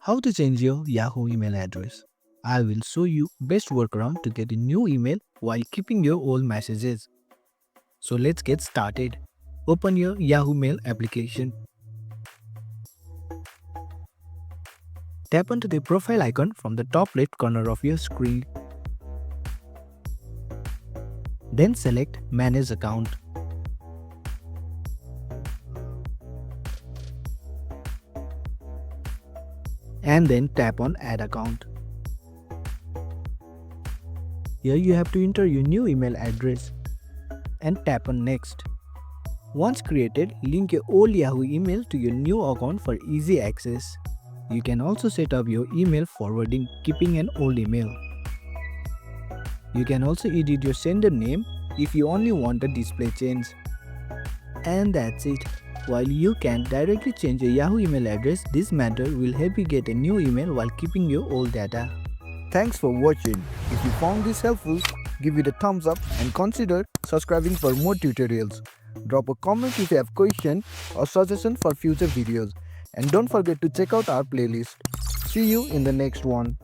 How to change your Yahoo email address. I will show you best workaround to get a new email while keeping your old messages. So let's get started. Open your Yahoo Mail application. Tap onto the profile icon from the top left corner of your screen. Then select Manage Account. And then tap on Add Account. Here you have to enter your new email address and tap on Next. Once created, link your old Yahoo email to your new account for easy access. You can also set up your email forwarding keeping an old email. You can also edit your sender name if you only want a display change. And that's it. While you can directly change your Yahoo email address, this method will help you get a new email while keeping your old data. Thanks for watching. If you found this helpful, give it a thumbs up and consider subscribing for more tutorials. Drop a comment if you have questions or suggestions for future videos. And don't forget to check out our playlist. See you in the next one.